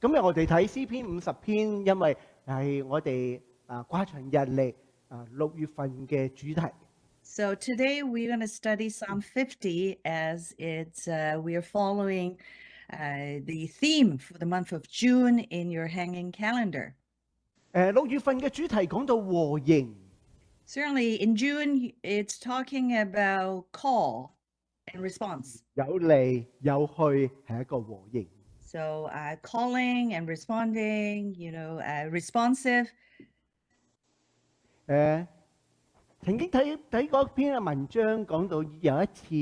今日我哋睇詩篇50篇，因為係我哋跨場日曆6月份嘅主題。So today we're going to study Psalm 50 as it's we are following the theme for the month of June in your hanging calendar. 6月份嘅主題講到和應。Certainly in June it's talking about call and response. 有嚟有去係一個和應。So calling and responding, responsive. 曾經睇嗰篇嘅文章講到有一次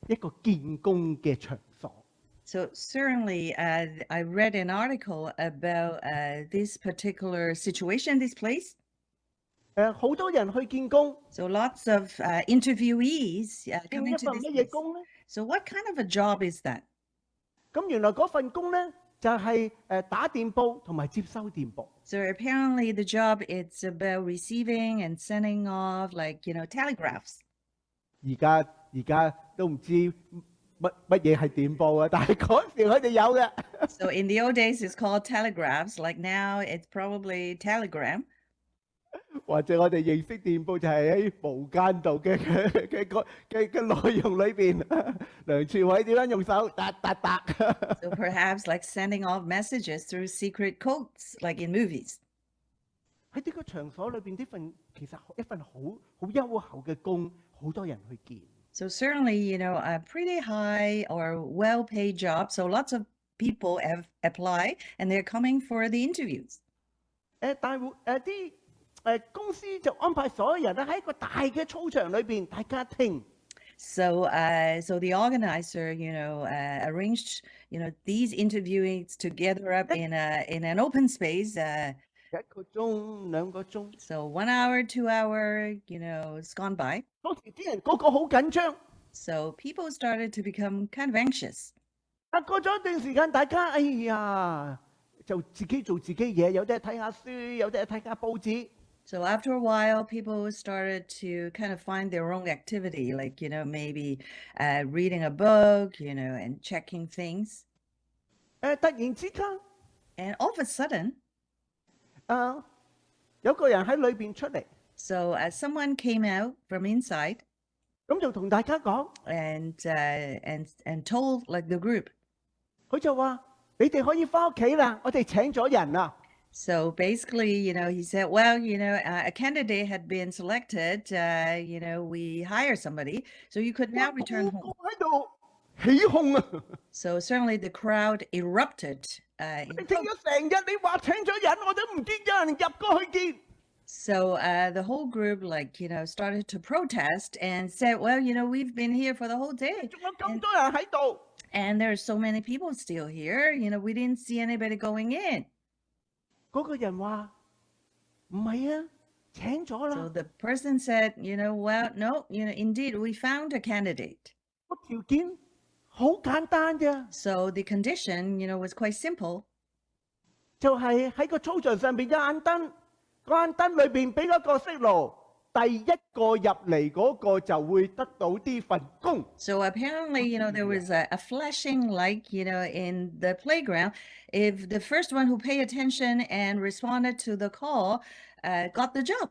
一個見工嘅場所。So certainly I read an article about this particular situation, this place. 好多人去見工。So lots of interviewees 見 coming 一 to 份 this 乜嘢 place. 工咧？ So what kind of a job is that? 咁原來嗰份工咧就係打電報同埋接收電報。So apparently the job it's about receiving and sending off telegraphs. 而家都唔知乜嘢係電報啊，但係嗰時佢哋有嘅。So in the old days it's called telegraphs. Like now it's probably telegram. 或者我哋認識電報就係喺無間道嘅內容裏邊，梁朝偉點樣用手嗒嗒嗒。So perhaps like sending off messages through secret codes, like in movies. 喺呢個場所裏邊，呢份其實一份好優厚嘅工，好多人去見。So certainly, a pretty high or well-paid job. So lots of people have applied and they're coming for the interviews. 但係啲公司就安排所有人咧喺一個大嘅操場裏邊，大家聽。So the organizer, arranged, these interviewings to gather up in an open space. 1個鐘、2個鐘。So 1 hour, 2 hour, it's gone by. 當時啲人個個好緊張。So people started to become kind of anxious. 過咗一段時間，大家哎呀，就自己做自己嘢，有啲係睇下書，有啲係睇下報紙。So after a while, people started to kind of find their own activity, like, maybe reading a book, and checking things. 突然之間， And all of a sudden, 有個人喺裏邊出嚟， so someone came out from inside 咁就同大家講， and told like the group. 佢就話：你哋可以返屋企啦，我哋請咗人啦。 So basically, he said, well, a candidate had been selected, we hire somebody, so you could now return home. 喺度起哄啊！ So certainly the crowd erupted. 你聽咗成日，你話請咗人，我都唔見有人入過去見。 So the whole group, started to protest and said, well, we've been here for the whole day. 仲有咁多人喺度。 And there are so many people still here. We didn't see anybody going in. 嗰個人話：唔係啊，請咗 So 啦。 the person said, well, no, indeed, we found a candidate. 個條件好簡單啫， So the condition, was quite simple. 就係喺個操場上邊有眼燈，嗰眼燈裏邊俾咗個息路，第一個入嚟嗰個就會得到呢份工。 So apparently, there was a flashing light, in the playground. If the first one who paid attention and responded to the call got the job.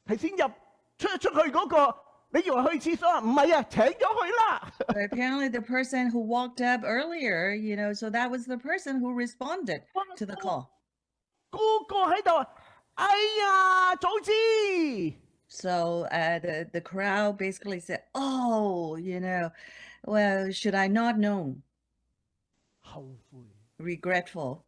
提先出去嗰個，你以為去廁所啊？唔係啊，請咗佢啦。 So apparently the person who walked up earlier, so that was the person who responded to the call. 個個喺度，哎呀，早知。 So the crowd basically said, oh, well, should I not know? 後悔。 Regretful.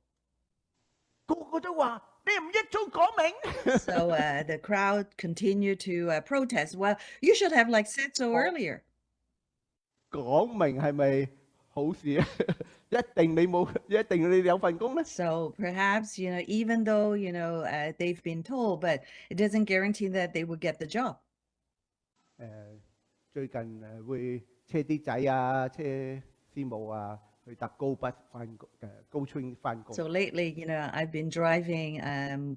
個個都話你唔一早講明。 So the crowd continued to protest. Well, you should have said so earlier. 講明係咪好事啊？一定你有份工咩？ So perhaps, even though, they've been told, but it doesn't guarantee that they will get the job. 最近會車啲仔啊，車師母啊去搭高筆翻工，高村翻工。 So lately, I've been driving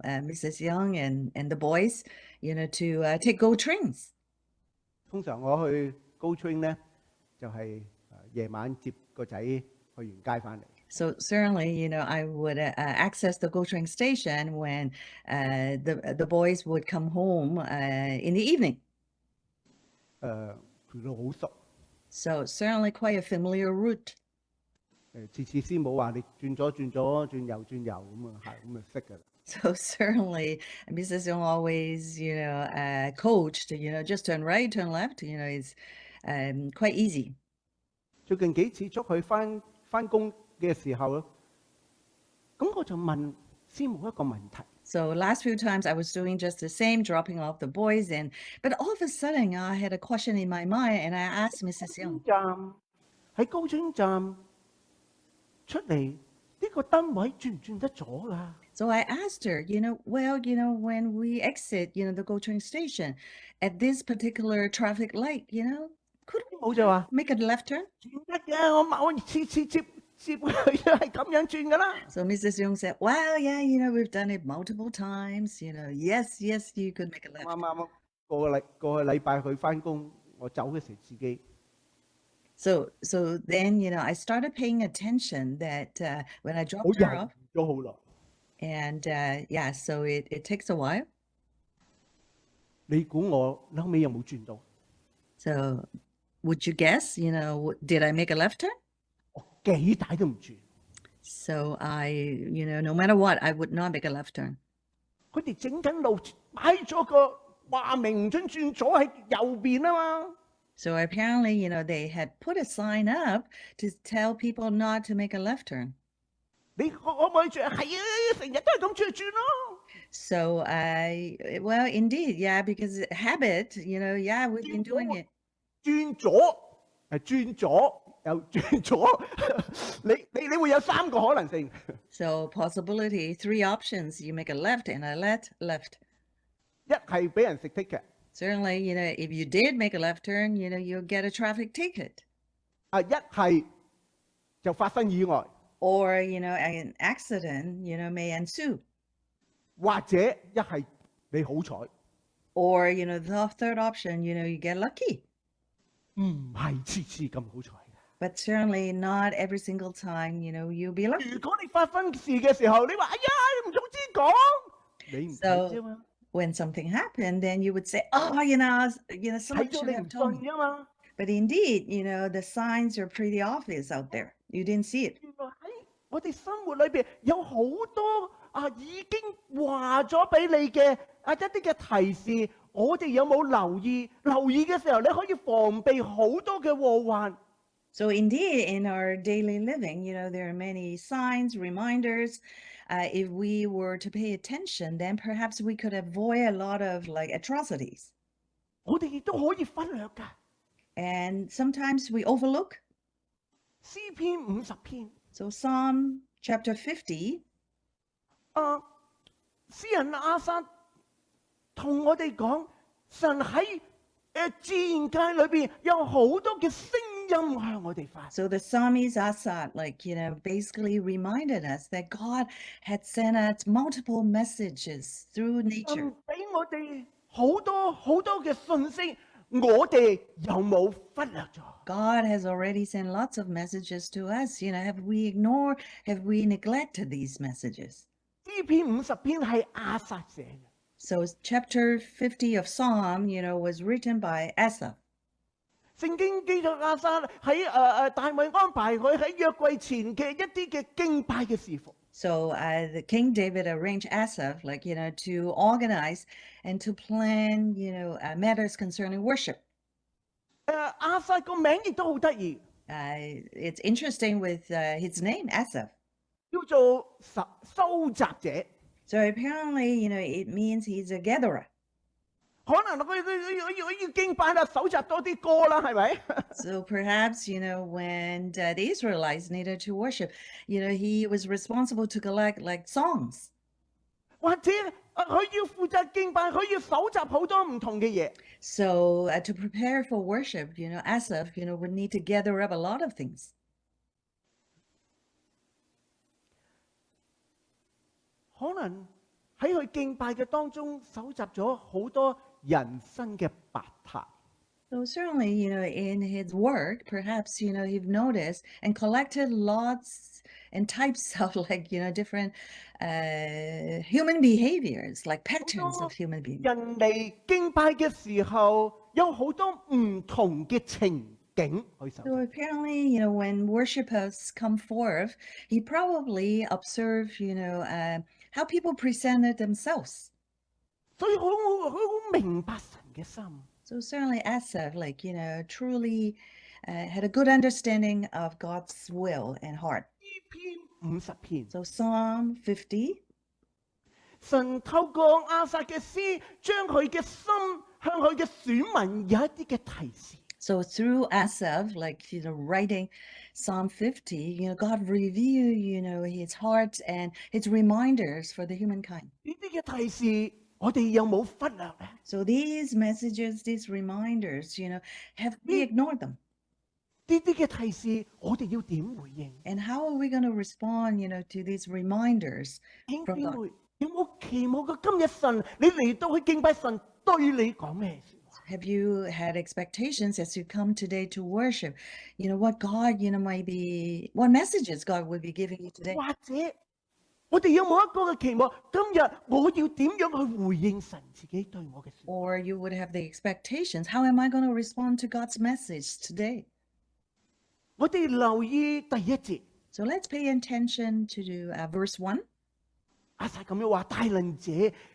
Mrs. Young and the boys, to take GO trains. 通常我去高村咧，就係夜晚接個仔去完街翻嚟。So certainly, I would access the GO train station when the boys would come home in the evening. 條路好熟。 So certainly quite a familiar route. 次師母話你轉左轉左轉右轉右咁啊，係咁就識㗎啦。 So certainly, Mrs. Young always, coached, just turn right, turn left, it's quite easy. 最近幾次出去翻工嘅時候咧，咁我就問師母一個問題。 So last few times I was doing just the same, dropping off the boys in, but all of a sudden I had a question in my mind and I asked Mrs. Young. 喺高專站出嚟，呢個燈位轉唔轉得咗㗎？ So I asked her, when we exit, the GO train station at this particular traffic light, could 我就話 we make a left turn? 轉得嘅，我次次接佢都係咁樣轉㗎啦。 So Mrs. Young said, well, yeah, we've done it multiple times, yes, you could make a left. 啱個禮拜去翻工，我走嘅時自己。 So then, I started paying attention that when I 好 dropped her 猶 off, 豫咗好耐。 and so it takes a while. 你估我後尾有冇轉到？ So would you guess, did I make a left turn? 我幾大都唔轉。 So I, no matter what, I would not make a left turn. 佢哋整緊路擺咗個話明唔准轉左喺右邊啊嘛。 So apparently, they had put a sign up to tell people not to make a left turn. 你可唔可以轉？係啊，成日都係咁轉咯。 So well, indeed, yeah, because habit, yeah, we've been doing it. 轉左係轉左又轉左，你會有3個可能性。 So possibility, 3 options. You make a left and a left. 一係俾人食 ticket， Certainly, if you did make a left turn, you'll get a traffic ticket. 一係就發生意外， Or, an accident, may ensue. 或者一係你好彩， Or, the third option, you get lucky. 唔係次次咁好彩嘅。 But certainly not every single time, you'll be lucky. 如果你發生事嘅時候，你話哎呀，你唔早知講，你唔睇啫嘛， When something happened, then you would say, oh, someone 睇咗 should 你 have 唔 told 信 me. 啫嘛。 But indeed, the signs are pretty obvious out there. You didn't see it. 原來喺我哋生活裏邊有好多已經話咗俾你嘅一啲嘅提示，我哋有冇留意？留意嘅時候，你可以防備好多嘅禍患。 So indeed, in our daily living, there are many signs, reminders. If we were to pay attention, then perhaps we could avoid a lot of atrocities. 我哋亦都可以忽略㗎。 And sometimes we overlook. 詩篇50篇， So Psalm chapter 50, 詩人亞薩同我哋講，神喺自然界裏邊有好多嘅聲音向我哋發。 so the psalmist Asaph, basically reminded us that God had sent us multiple messages through nature. 俾我哋好多好多嘅信息，我哋有冇忽略咗？ God has already sent lots of messages to us. Have we ignored, have we neglected these messages? 詩篇50篇係亞薩寫嘅。 So chapter 50 of Psalm, was written by Asaph. 聖經記載亞薩喺大衛安排佢喺約櫃前嘅一啲嘅敬拜嘅侍奉。 So the King David arranged Asaph, to organize and to plan, matters concerning worship. 亞薩個名亦都好得意， It's interesting with his name, Asaph. 叫做收集者。 So apparently, it means he's a gatherer. 可能佢要敬拜啦，搜集多啲歌啦，係咪？ So perhaps, when the Israelites needed to worship, he was responsible to collect songs. 或者佢要負責敬拜，佢要搜集好多唔同嘅嘢。 So to prepare for worship, Asaph, would need to gather up a lot of things. 可能喺佢敬拜嘅當中，搜集咗好多人生嘅百態。So certainly, in his work, perhaps, you've noticed and collected lots and types of different human behaviors, like 好 patterns of 多 human behavior. 人嚟敬拜嘅時候，有好多唔同嘅情景去受 So 到。 apparently, when worshipers come forth, he probably observed, how people presented themselves. 所以好明白神嘅心。 So certainly Asaph, truly had a good understanding of God's will and heart. 詩篇50篇， So Psalm 50, 神透過亞薩嘅詩，將佢嘅心向佢嘅選民有一啲嘅提示。 so through Asaph, writing Psalm 50, God revealed, his heart and his reminders for the humankind. 呢啲嘅提示，我哋有冇忽略咧？ So these messages, these reminders, have we ignored them? 呢啲嘅提示，我哋要點回應？ And how are we going to respond, to these reminders 弟兄 from 姊 God? 妹，有冇期望過今日神你嚟到去敬拜神，對你講咩説話？ Have you had expectations as you come today to worship? What God, what messages God will be giving you today? 或者我哋有冇一個嘅期望？今日我要點樣去回應神自己對我嘅説話？ Or you would have the expectations, how am I going to respond to God's message today? 我哋留意第一節， So let's pay attention to verse 1. 亞薩咁樣話：大能者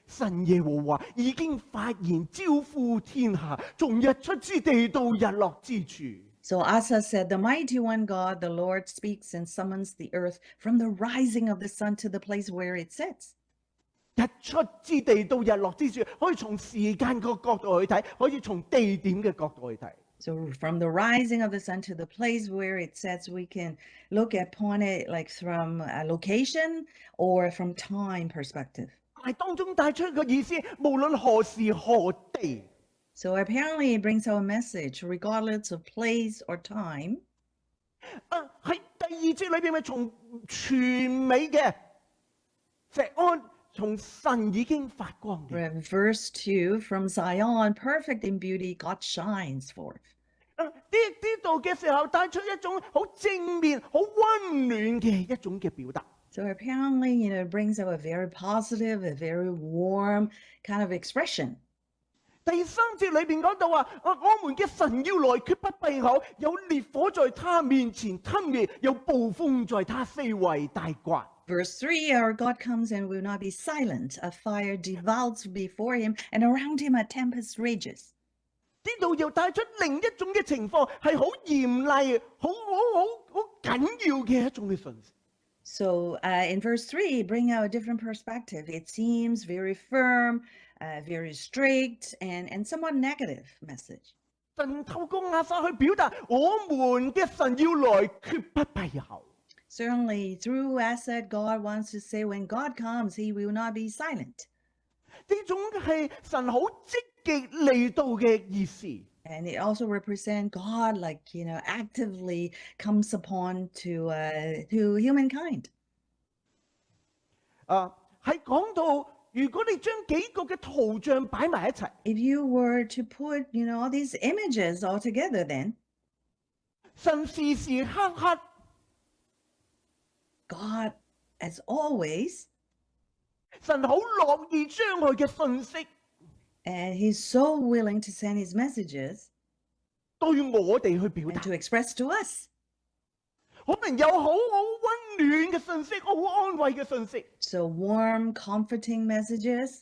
神耶和華已經發言招呼天下，從日出之地到日落之處。 So Asa said, the mighty one God, the Lord speaks and summons the earth from the rising of the sun to the place where it sets. 日出之地到日落之處，可以從時間個角度去睇，可以從地點嘅角度去睇。 So from the rising of the sun to the place where it sets, we can look upon it like from a location or from time perspective. 但係當中帶出一個意思，無論何時何地， So apparently it brings out a message, regardless of place or time. 喺第二節裏邊咪從全美嘅錫安，從神已經發光嘅。 Verse 2, from Zion, perfect in beauty, God shines forth. 呢度嘅時候帶出一種好正面、好温暖嘅一種嘅表達。 So apparently, it brings out a very positive, a very warm kind of expression. 第三節裏邊講到話，我們嘅神要來，決不閉口，有烈火在他面前吞滅，有暴風在他四圍大刮。 Verse 3, our God comes and will not be silent. A fire devours before him, and around him a tempest rages. 呢度又帶出另一種嘅情況，係好嚴厲、好緊要嘅一種嘅訊息。 So in verse 3, bring out a different perspective. It seems very firm, very strict, and somewhat negative message. 神透過亞薩去表達，我們嘅神要來，決不閉口。 Certainly, through Asad, God wants to say, when God comes, he will not be silent. 呢種係神好積極嚟到嘅意思。 And it also represents God, actively comes upon to humankind. 係講到，如果你將幾個嘅圖像擺埋一齊， If you were to put, all these images all together, then 神時時刻刻 God, as always, 神好樂意將佢嘅信息 and he's so willing to send his messages 對我哋去表 and 達， to express to us. 可能有好温暖嘅信息，好安慰嘅信息， So warm, comforting messages,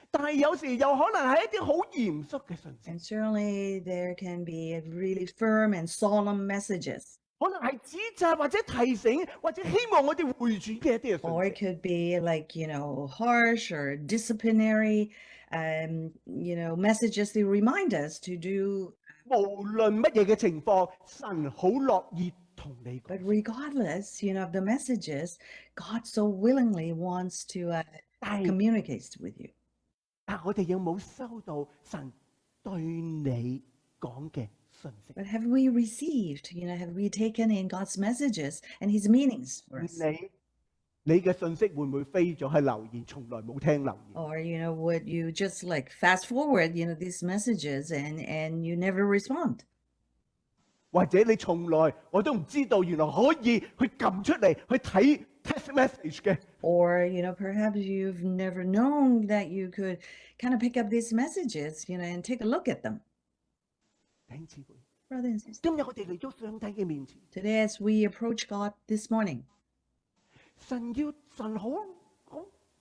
但係有時又可能係一啲好嚴肅嘅信息， and certainly there can be really firm and solemn messages. 可能係指責或者提醒或者希望我哋回轉嘅一啲嘅 Or 信 it 息。 could be harsh or disciplinary, messages that remind us to do. 無論乜嘢嘅情況，神好樂意同你 But 講。 regardless, of the messages, God so willingly wants to 但係 communicate with you. 我哋有冇收到神對你講嘅信息？ But have we received, have we taken in God's messages and his meanings for us? 你你嘅信息會唔會飛咗去留言，從來冇聽留言？ Or, would you just like fast forward, these messages and you never respond? 或者你從來我都唔知道，原來可以去撳出嚟去睇 text message 嘅。 Or, perhaps you've never known that you could kind of pick up these messages, and take a look at them. 弟兄姊妹， Brothers and sisters, 今日我哋嚟到上帝嘅面前， today as we approach God this morning, 神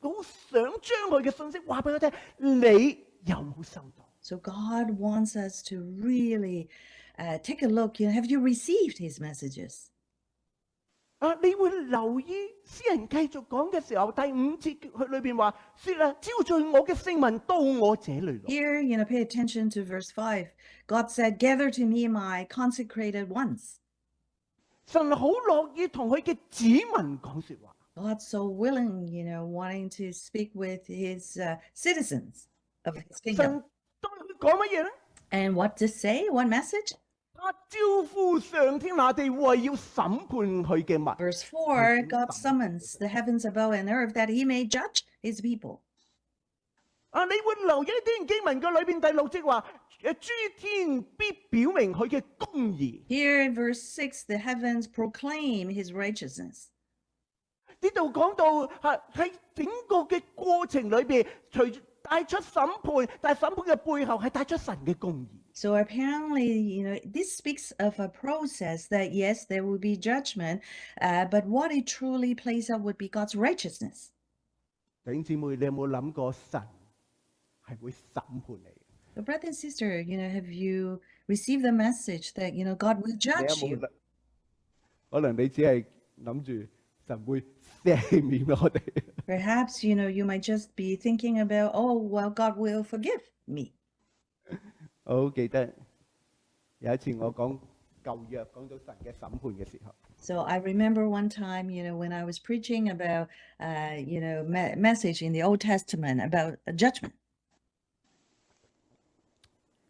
好想將佢嘅信息話俾我聽，你有冇收到？ so God wants us to really take a look, have you received his messages? 你會留意詩人繼續講嘅時候，第5節佢裏邊話說啦，招聚我嘅聖民到我這裏來。 Here, pay attention to verse 5. God said, gather to me my consecrated ones. 神好樂意同佢嘅子民講說話。 God's so willing, wanting to speak with his citizens of his 神 kingdom. 對佢講乜嘢咧？ And what to say? What message? 他招呼上天下地，為要審判佢嘅民。 Verse 4, God summons the heavens above and earth that he may judge his people. 你會留意呢段經文嘅裏邊第6節話，諸天必表明佢嘅公義。 Here in verse 6, the heavens proclaim his righteousness. 呢度講到喺整個嘅過程裏邊，除帶出審判，但係審判嘅背後係帶出神嘅公義。 So apparently, this speaks of a process that, yes, there will be judgment, but what it truly plays out would be God's righteousness. 弟兄姊妹，你有冇諗過神係會審判你？ So brother and sister, have you received the message that, God will 你有 judge 冇 you? 可能你只係諗住神會赦免我哋。 Perhaps, you might just be thinking about, oh, well, God will forgive me. 我好記得有一次我講舊約講到神嘅審判嘅時候， So I remember one time, when I was preaching about, message in the Old Testament about a judgment.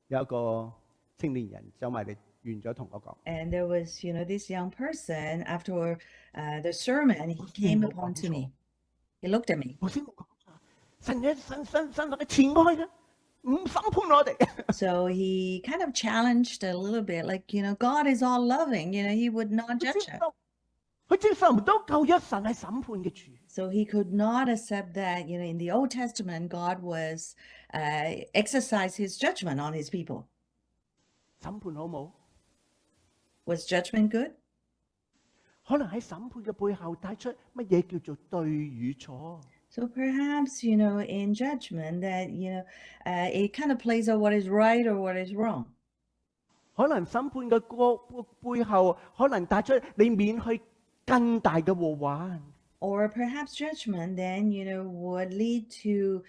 有一個青年人走埋嚟完咗同我講， And there was, this young person, after the sermon, he came upon to me. He looked at me. 頭先我講神嘅神嘅慈愛咧，唔審判我哋。 So he kind of challenged a little bit, like, God is all loving, he would not judge us. 佢接受唔到舊約神係審判嘅主。 So he could not accept that, in the Old Testament, God was exercise his judgment on his people. 審判好冇？ Was judgment good? 可能喺審判嘅背後帶出乜嘢叫做對與錯？ So perhaps, in judgment that, it kind of plays out what is right or what is wrong. 可能審判嘅背後，可能帶出你免去更大嘅禍患。 Or perhaps judgment then, would lead to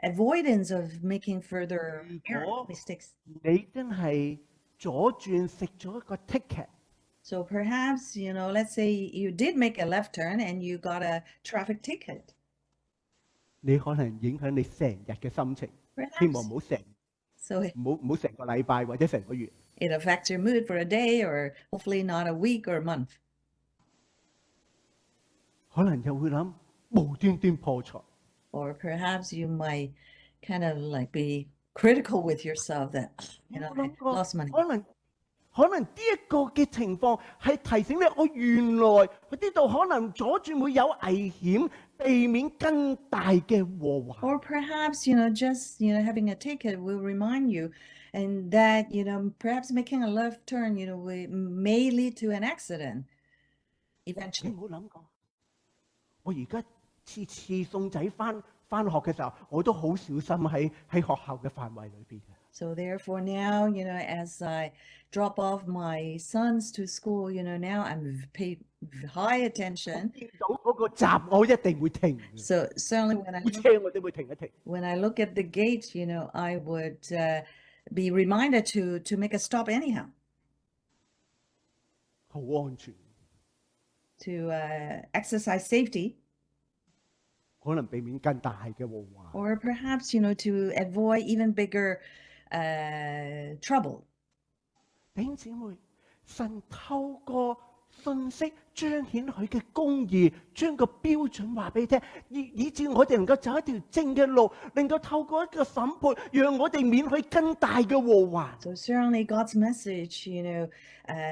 avoidance of making further error, mistakes. 你真係左轉食咗一個 ticket， So perhaps, let's say you did make a left turn and you got a traffic ticket. 你可能影響你成日嘅心情。希望 Perhaps. 唔好成 So 唔好成個禮拜或者成個月。 it affects your mood for a day or hopefully not a week or a month. 可能又會諗無端端破財。 Or perhaps you might kind of like be critical with yourself that, I 有冇諗過 lost money. 可能呢一個嘅情況係提醒你，我原來呢度可能左轉會有危險，避免更大嘅禍患。 Or perhaps, just, having a ticket will remind you and that, perhaps making a left turn, may lead to an accident 你 eventually. 冇諗過，我而家次送仔翻學嘅時候，我都好小心喺學校嘅範圍裏邊。 So therefore now, as I drop off my sons to school, now I'm pay high attention. 見到嗰個閘，我一定會停。 So certainly 車我都會停一停。 when I look at the gate, I would be reminded to make a stop anyhow, 好安全， to exercise safety, 可能避免更大嘅禍患。 or perhaps, to avoid even bigger trouble. 弟兄姊妹，神透過信息彰顯佢嘅公義，將個標準話俾你聽，以致我哋能夠走一條正嘅路，能夠透過一個審判，讓我哋免去更大嘅禍患。So certainly God's message,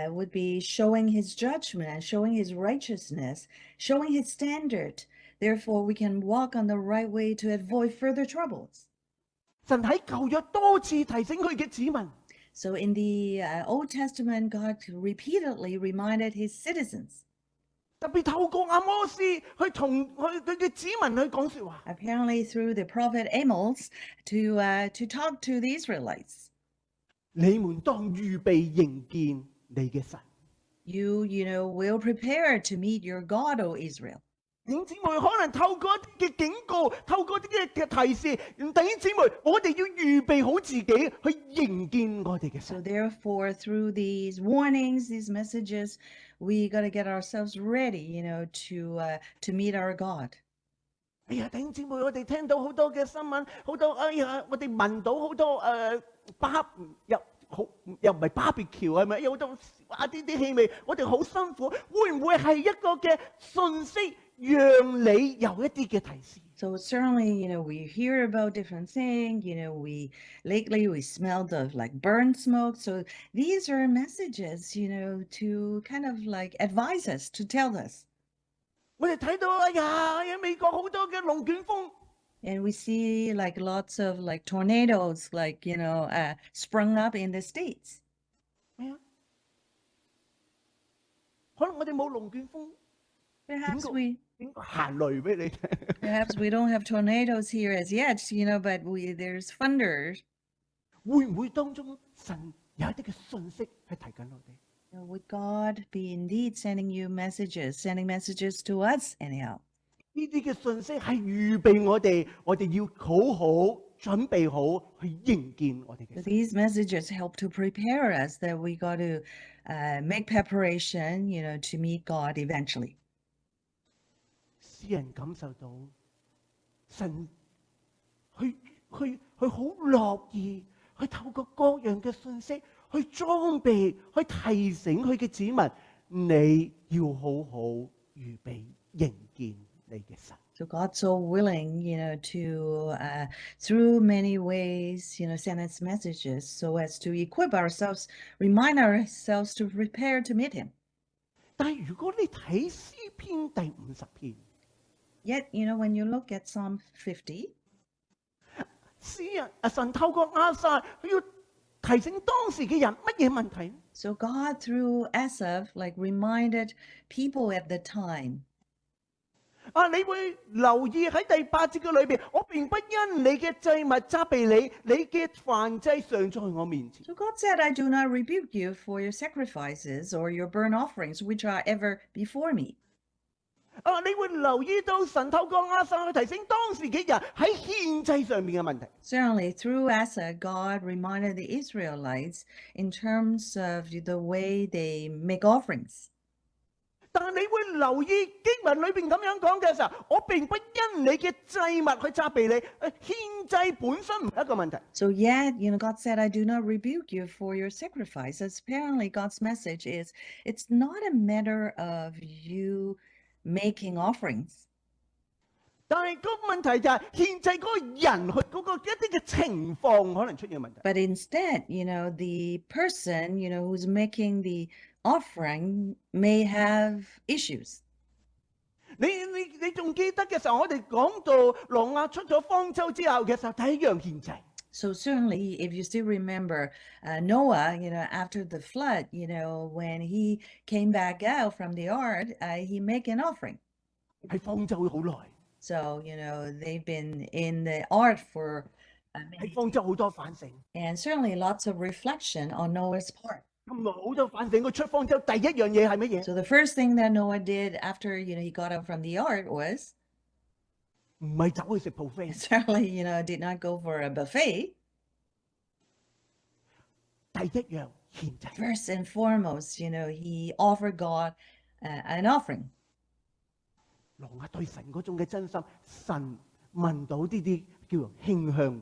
would be showing his judgment and showing his righteousness, showing his standard. Therefore, we can walk on the right way to avoid further troubles. 神喺舊約多次提醒佢嘅子民。So in the Old Testament, God repeatedly reminded his citizens, 特別透過阿摩斯去同佢嘅子民去講說話。 apparently through the prophet Amos, to talk to the Israelites. 你們當預備迎見你嘅神。 You will prepare to meet your God, O Israel. 弟兄姊妹可能透過一啲嘅警告，透過啲嘅提示，弟兄姊妹，我哋要預備好自己去迎見我哋嘅 So 神。 therefore, through these warnings, these messages, we got to get ourselves ready, to meet our God. 哎呀，弟兄姊妹，我哋聽到好多嘅新聞，好多我哋聞到好多又唔係 barbecue 係咪？有好多啲氣味，我哋好辛苦。會唔會係一個嘅信息，讓你有一啲嘅提示？ So certainly, we hear about different things, lately we smelled of like burnt smoke. So these are messages, to kind of like advise us, to tell us. 我哋睇到喺美國好多嘅龍捲風。 And we see like lots of like tornadoes, like, sprung up in the States. 係啊，可能我哋冇龍捲風， Perhaps 點個行雷俾你聽。 perhaps we don't have tornadoes here as yet, but there's thunder. 會唔會當中神有一啲嘅信息係提緊我哋？ Would God be indeed sending sending messages to us anyhow? 呢啲嘅信息係預備我哋要好好準備好去迎見我哋嘅 So 神。 these messages help to prepare us that we got to make preparation, to meet God eventually. 詩人感受到神去好樂意去透過各樣嘅信息去裝備，去提醒佢嘅子民，你要好好預備迎見你嘅神。 So God's so willing, to through many ways, send us messages so as to equip ourselves, remind ourselves to prepare to meet him. 但係如果你睇詩篇第50篇， Yet, when you look at Psalm 50, 詩人神透過亞薩，佢要提醒當時嘅人乜嘢問題？ so God through Asaph like reminded people at the time. 你會留意喺第8節嘅裏邊，我並不因你嘅祭物責備你，你嘅燔祭常在我面前。 So God said, I do not rebuke you for your sacrifices or your burnt offerings, which are ever before me. 你會留意到神透過亞薩去提醒當時嘅人喺獻祭上面嘅問題。 Certainly, through Asa, God reminded the Israelites in terms of the way they make offerings. 但係你會留意經文裏邊咁樣講嘅時候，我並不因你嘅祭物去責備你。獻祭本身唔係一個問題。 So yet, God said, I do not rebuke you for your sacrifices. Apparently, God's message is, it's not a matter of you making offerings. 但係個問題就係獻祭嗰個人佢嗰個一啲嘅情況可能出現問題。 But instead, the person, who's making the offering may have issues. 你仲記得嘅時候，我哋講到挪亞出咗方舟之後嘅時候，第一樣獻祭。 So certainly, if you still remember Noah, after the flood, when he came back out from the ark, he make an offering. 喺方舟好耐， So, they've been in the ark for 喺方舟好多反省， and certainly lots of reflection on Noah's part. 咁耐好多反省。佢出方舟第一樣嘢係乜嘢？ So the first thing that Noah did after, he got out from the ark was 唔係走去食 buffet， certainly, did not go for a buffet. 第一樣獻祭。 First and foremost, he offered God an offering. 挪亞對神嗰種嘅真心，神聞到呢啲叫做馨香。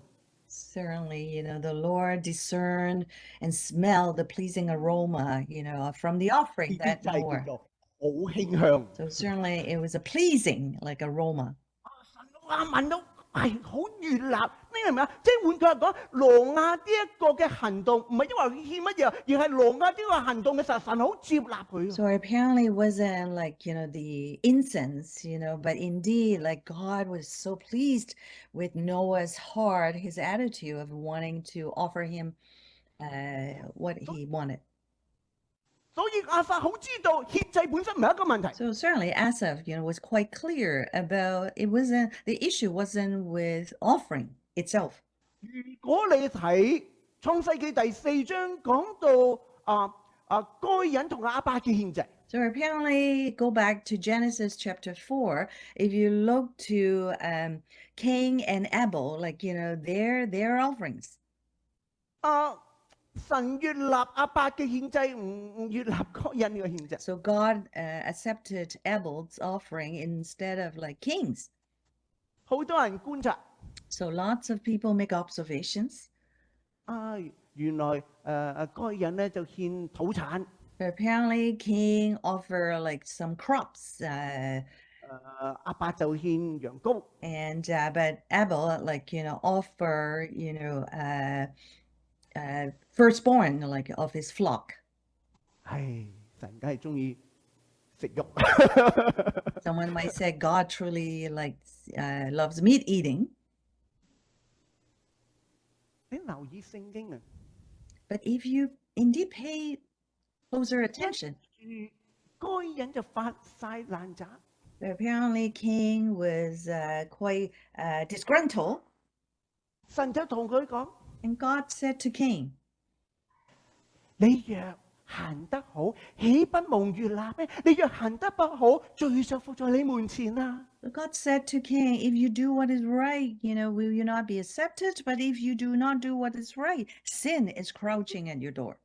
Certainly, the Lord discerned and smelled the pleasing aroma, from the offering 呢 that 啲就係 Noah 叫做好馨香。 So certainly it was a pleasing like aroma. 神聞到係好悅納，你明唔明啊？即係換句話講，挪亞呢一個嘅行動，唔係因為佢欠乜嘢，而係挪亞呢個行動嘅時候，神好接納佢。 So apparently it wasn't like, the incense, but indeed like God was so pleased with Noah's heart, his attitude of wanting to offer him what he wanted. 所以亞撒好知道獻祭本身唔係一個問題。 So certainly Asaph, was quite clear about the issue wasn't with offering itself. 如果你睇創世記第4章講到該隱同亞伯嘅獻祭。 So apparently, go back to Genesis chapter 4. If you look to Cain and Abel, like, their offerings. 神悅納亞伯嘅獻祭，唔悅納該隱嘅獻祭。 So God accepted Abel's offering instead of like Cain's. 好多人觀察， So lots of people make observations. 原來該隱咧就獻土產， But apparently, Cain offered like some crops, 亞伯就獻羊羔。 and but Abel, like, offer, firstborn, like, of his flock. 唉，神梗係中意食肉。 Someone might say God truly loves meat eating, 你留意聖經啊， but if you indeed pay closer attention, 該隱就發晒爛渣。 apparently Cain was quite disgruntled, 神就同佢講： and God said to Cain, 你若行得好，豈不蒙悅納咩？你若行得不好，罪就伏在你門前啦。 God said to Cain, if you do what is right, will you not be accepted? But if you do not do what is right, sin is crouching at your door.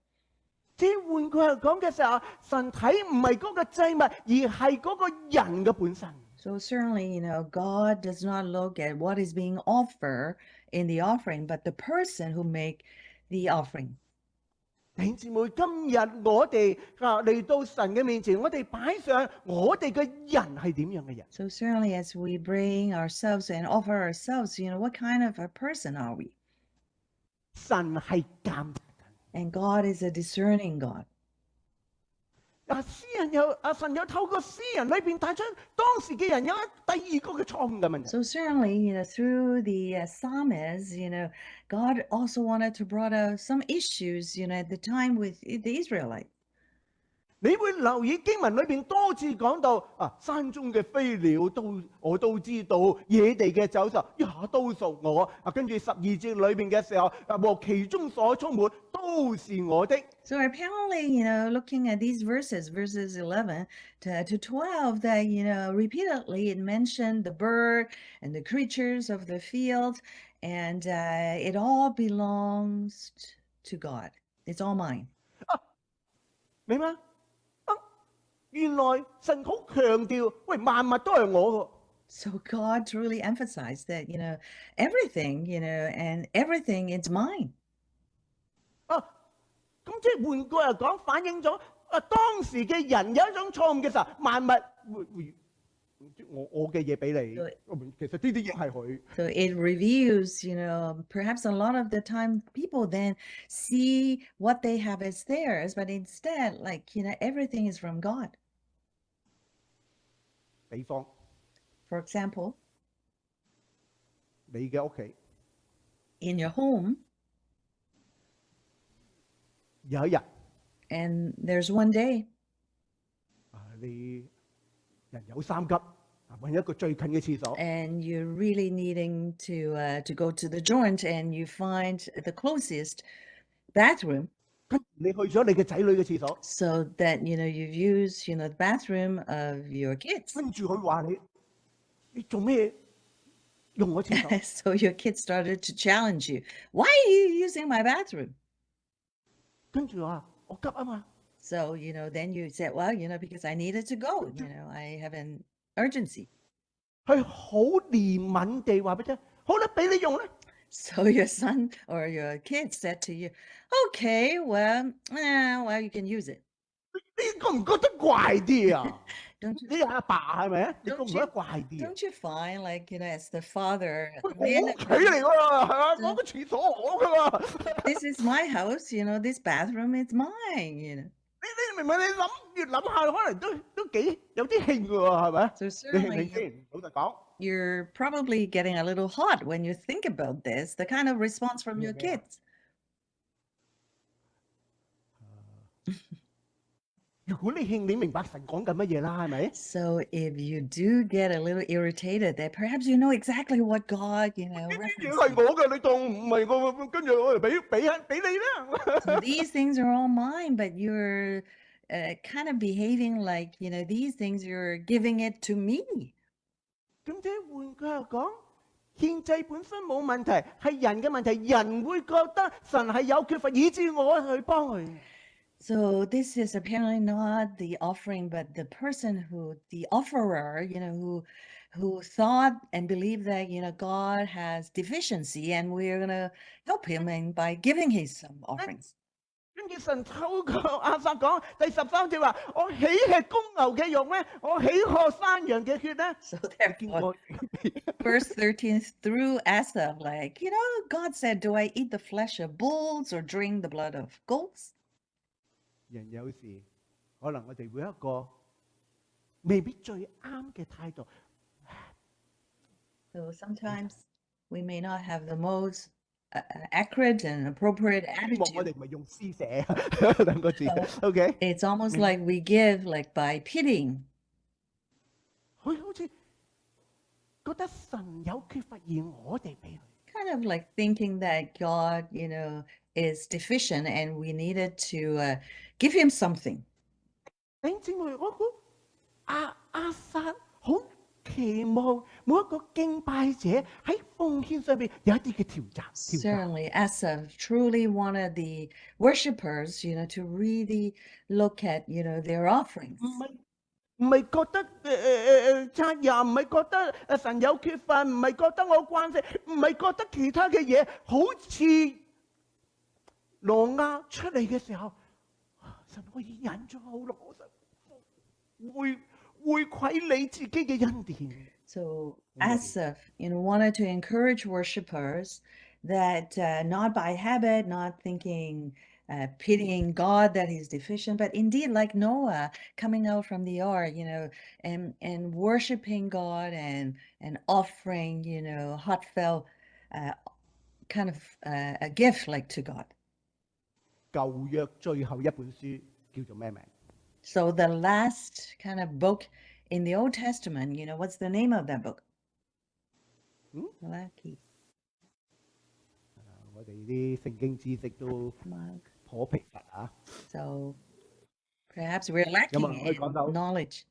即係換句話講嘅時候，神睇唔係嗰個祭物，而係嗰個人嘅本身。 So certainly, God does not look at what is being offered in the offering, but the person who make the offering. 弟兄姊妹，今日我哋嚟到神嘅面前，我哋擺上我哋嘅人係點樣嘅人？ So certainly as we bring ourselves and offer ourselves, what kind of a person are we? 神係監察緊。 And God is a discerning God. 神有透過詩人裏邊帶出當時嘅人有第二個嘅錯誤嘅問題。 So certainly, through the psalmists, God also wanted to brought out some issues, at the time with the Israelites. 你會留意經文裏邊多次講到山中嘅飛鳥我都知道，野地嘅走獸也都屬我。跟住12節裏邊嘅時候，和其中所充滿都是我的。 So apparently, looking at these verses 11 to 12, that, repeatedly it mentioned the bird and the creatures of the field, and it all belongs to God. It's all mine. 明嗎？原來神好強調，喂，萬物都係我 So God truly emphasized that, everything, and everything is mine. 喎。咁即係換句話講，反映咗當時嘅人有一種錯誤嘅時候，萬物會我嘅嘢俾你，其實呢啲嘢係佢。 So it reveals, perhaps a lot of the time people then see what they have as theirs, but instead, like, everything is from God. 比方， For example, 你嘅屋企 in your home, 有一日， and there's one day 你人有三急，揾一個最近嘅廁所， and you're really needing to go to the joint, and you find the closest bathroom, 跟住你去咗你嘅仔女嘅廁所， so that, you've used, the bathroom of your kids. 跟住佢話你做咩用我廁所？ So your kids started to challenge you. Why are you using my bathroom? 跟住話我急啊嘛。 So, then you said, well, because I needed to go, I have an urgency. 佢好憐憫地話俾你聽，好啦，俾你用啦。 So your son or your kid said to you, okay, well, you can use it. 你覺唔覺得怪啲啊？ Don't you 你係阿爸係咪啊？你覺唔 don't 覺得 you 怪啲啊？ don't you find like as the father, 喂， the man 我屋 that 企嚟 comes, 㗎啦，係嘛？ so 嗰個廁所我㗎嘛。 this is my house, this bathroom is mine. 你明唔明？你諗越諗下，可能都幾有啲興㗎喎，係咪？ So 你興唔 certainly 興先？老實講。 you're probably getting a little hot when you think about this, the kind of response from your 咩啊？ kids. 如果你興，你明白神講緊乜嘢啦，係咪？ So if you do get a little irritated, that perhaps you know exactly what God, 呢啲嘢 referenced. 係我嘅，你當唔係我，跟住我嚟俾你啦。 So these things are all mine, but you're kind of behaving like, these things you're giving it to me. 咁即係換句話講，獻祭本身冇問題，係人嘅問題，人會覺得神係有缺乏，以致我去幫佢。 So this is apparently not the offering, but the person the offerer, who thought and believed that, God has deficiency and we're going to help him by giving him some offerings. 跟住神透過亞薩講第13節話：我豈吃公牛嘅肉咩？我豈喝山羊嘅血咧？ So 見 therefore, 過 verse 13 through Asaph, like, God said, do I eat the flesh of bulls or drink the blood of goats? 人有時可能我哋會一個未必最啱嘅態度。 So sometimes we may not have the most accurate and appropriate 希望我 attitude. 哋唔係用施捨兩個字 So ，OK？ it's almost like we give like by pitying. 佢好似覺得神有缺乏，而我哋俾佢。 Kind of like thinking that God, is deficient and we needed to give him something. 弟兄姊妹，我估亞薩好期望每一個敬拜者喺奉獻上邊有一啲嘅調整。 Certainly, Asaph truly wanted the worshipers, to really look at, their offerings. 唔係覺得責任，唔係覺得神有缺乏，唔係覺得我關係，唔係覺得其他嘅嘢，好似挪亞出嚟嘅時候，神我已經忍咗好耐，神會愧你自己嘅恩典。 So Asaph, wanted to encourage worshipers that not by habit, not thinking, pitying God that he's deficient, but indeed like Noah coming out from the ark, and worshiping God and offering, heartfelt kind of a gift like to God. 舊約最後一本書叫做咩名？ So the last kind of book in the Old Testament, what's the name of that book? Malachi. 我哋啲聖經知識都 Mark. 頗疲乏啊！ So perhaps we're lacking 有冇人可以講到？ in knowledge.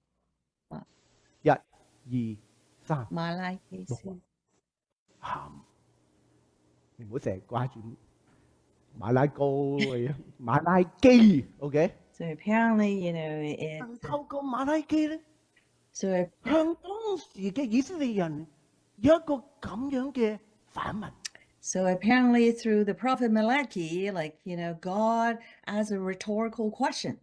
1、2、3， Malachi. 你唔好成日掛住馬拉糕馬拉基 ，OK？ So apparently, 神透過馬拉基咧， so 向當時嘅以色列人有一個咁樣嘅反問。 so apparently through the prophet Malachi, like, God asks a rhetorical question.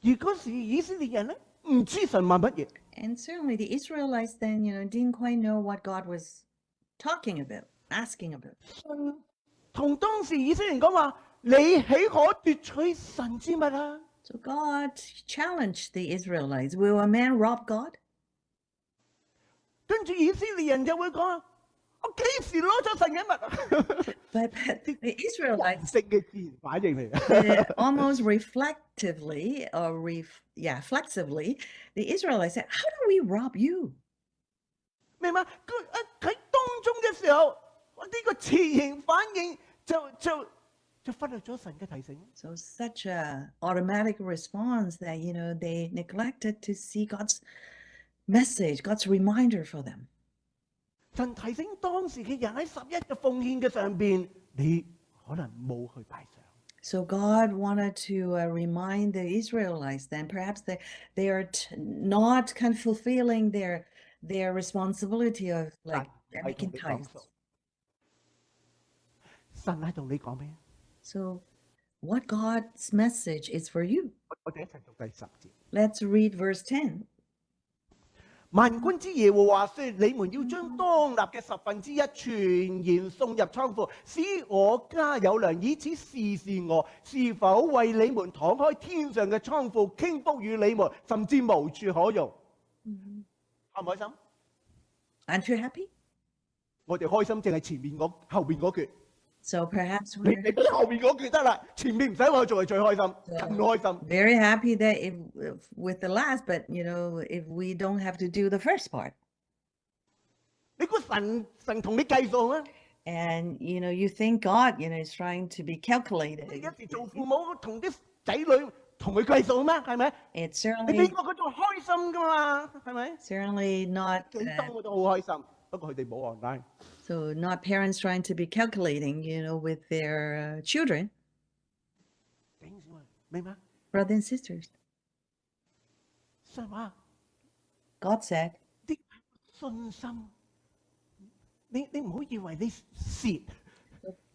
而嗰時以色列人咧唔知神問乜嘢， And certainly the Israelites then, didn't quite know what God was talking about, asking about. 神同當時以色列人講話：你豈可奪取神之物啊？ So God challenged the Israelites, will a man rob God? 跟住以色列人就會講：我幾時攞咗神嘅物啊？ But the Israelites 性嘅自然反應嚟嘅。 almost reflectively or flexibly, the Israelites said, how do we rob you? 明白？佢喺當中嘅時候，呢個自然反應就忽略咗神嘅提醒。 So such a automatic response that, they neglected to see God's message, God's reminder for them. 神提醒當時嘅人喺11嘅奉獻嘅上邊，你可能冇去拜上。 So God wanted to remind the Israelites then perhaps they are not kind of fulfilling their responsibility of like 係 making 同你講 tithes. 數。神係同你講咩？ So what God's message is for you. 我哋一齊讀第10節。 Let's read verse 10. 萬軍之耶和華說：你們要將當納嘅1/10全然送入倉庫，使我家有糧，以此試試我是否為你們敞開天上嘅倉庫，傾福與你們，甚至無處可容。開唔開心？ Aren't you happy? 我哋開心淨係前面後邊嗰橛， So perhaps 你 we're 俾後邊嗰橛得啦，前面唔使我做係最開心，更開心。 very happy that if with the last, but if we don't have to do the first part. 你估神同你計數咩？ And you think God is trying to be 你 calculated. 有時做父母同啲仔女同佢計數咩？係咪？ It's 你俾 certainly 我佢仲開心噶嘛？係咪？ certainly not 幾多我都好開心，不過佢哋冇 online。 so not parents trying to be calculating with their children, 弟兄姊妹，明嗎？ brothers and sisters. 神話 God said, 啲信心，你唔好以為你蝕，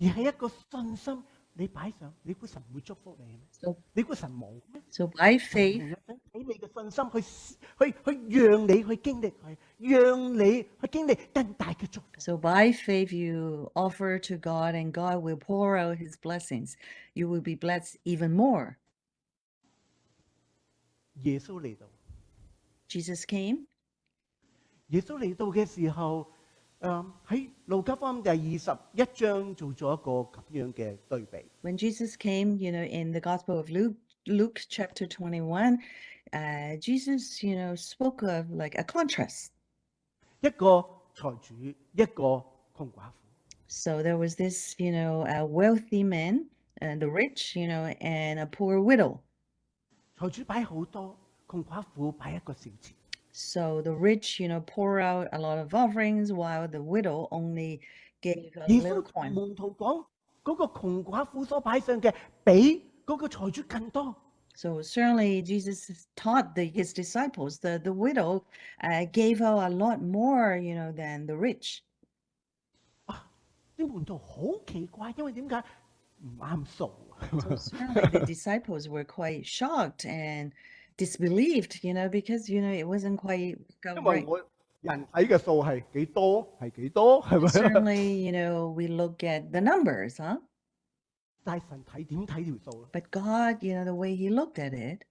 而係一個信心。你擺上，你估神會祝福你咩？ so 你估神冇咩？ so by faith, 神想俾你嘅信心去讓你去經歷佢，讓你去經歷更大嘅祝福。 so by faith you offer to God and God will pour out his blessings. You will be blessed even more. 耶穌嚟到， Jesus came. 耶穌嚟到嘅時候，喺路加福音第21章做咗一個咁樣嘅對比。 When Jesus came, in the Gospel of Luke chapter 21, Jesus, spoke of like a contrast. 一個財主，一個窮寡婦。 So there was this, a wealthy man and the rich, and a poor widow. 財主擺好多，窮寡婦擺一個小錢。 So the rich, pour out a lot of offerings while the widow only gave a 耶 little 穌同 coin. 門徒講，嗰個窮寡婦所擺上嘅比嗰個財主更多。 So certainly Jesus taught his disciples that the widow gave out a lot more, than the rich. 啲門徒好奇怪，因為點解唔啱數？ So certainly the disciples were quite shocked and disbelieved, because, it wasn't quite 因為 right. 我人睇嘅數係幾多係幾多，係咪？ Certainly, we look at the numbers, huh? 但係神睇點睇條數咧？ But God, the way he looked at it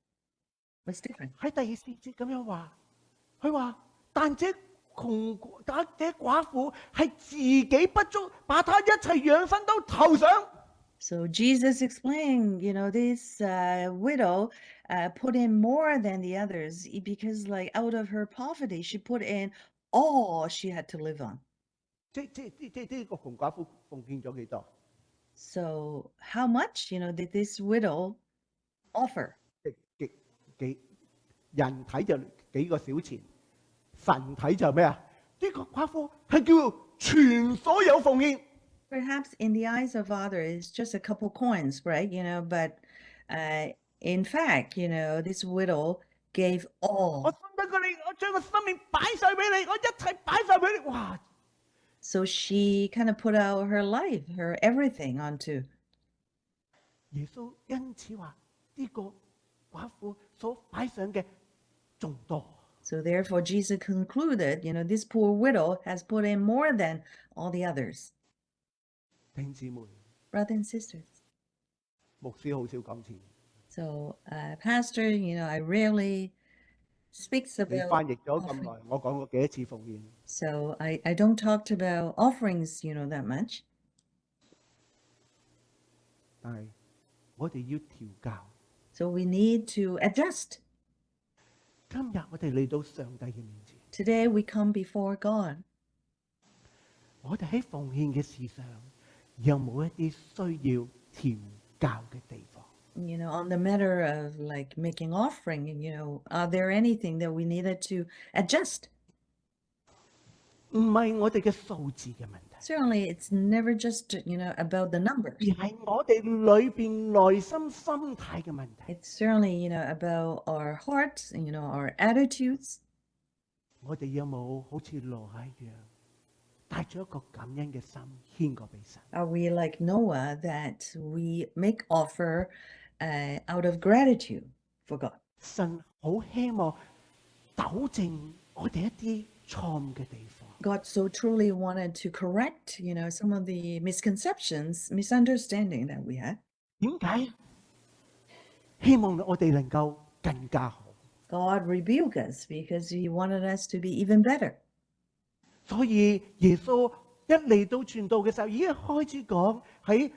was different. 喺第4節咁樣話，佢話：但這寡婦係自己不足，把她一切養分都投上。 So Jesus explained, this widow put in more than the others because like out of her poverty, she put in all she had to live on. 即個窮寡婦奉獻咗幾多？ So how much, did this widow offer? 幾人睇就幾個小錢，神睇就咩啊？呢個寡婦係叫全所有奉獻。 Perhaps in the eyes of others, just a couple coins, right? But in fact, this widow gave 我 all. 信得過你，我將個生命擺晒俾你，我一切擺晒俾你。哇！ So she kind of put out her life, her everything onto. 耶穌因此話呢個寡婦所擺上嘅仲多。 So therefore, Jesus concluded, this poor widow has put in more than all the others. 弟兄姊妹， Brothers and sisters. 牧師好少講錢， So, Pastor, I rarely speaks 你 about 翻譯咗咁 offering. 耐，我講過幾多次奉獻？ So I don't talk about offerings, that much. 但係我哋要調教。 So we need to adjust. 今日我哋嚟到上帝嘅面前， Today we come before God. 我哋喺奉獻嘅事上有冇一啲需要調教嘅地方？ On the matter of like making offering, are there anything that we needed to adjust? 唔係我哋嘅數字嘅問題， Certainly, it's never just, about the numbers. 而係我哋裏邊內心心態嘅問題。 It's certainly, about our hearts, our attitudes. 我哋有冇好似挪亞一樣帶咗一個感恩嘅心獻過俾神。 Are we like Noah that we make offer out of gratitude for God? 神好希望糾正我哋一啲錯誤嘅地方。 God so truly wanted to correct, some of the misconceptions, misunderstanding that we had. 點解？希望我哋能夠更加好。 God rebuked us because he wanted us to be even better. 所以耶穌一嚟到傳道嘅時候，已經開始講喺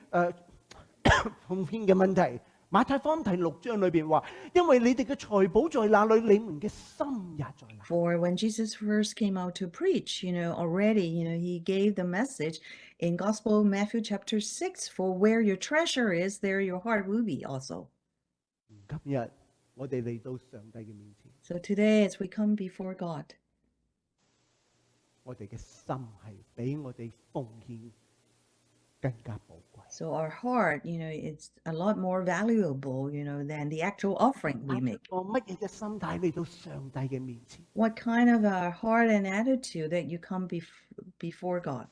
奉獻嘅問題。馬太福音第6章裏邊話：因為你哋嘅財寶在哪裏，你們嘅心也在哪。 For when Jesus first came out to preach, already, he gave the message in Gospel Matthew chapter 6, for where your treasure is, there your heart will be also. 今日我哋嚟到上帝嘅面前， So today, as we come before God, 我哋嘅心係比我哋奉獻更加寶貴。 so our heart, it's a lot more valuable, than the actual offering we 帶 make. 個乜嘢嘅心態嚟到上帝嘅面前？ What kind of a heart and attitude that you come before God?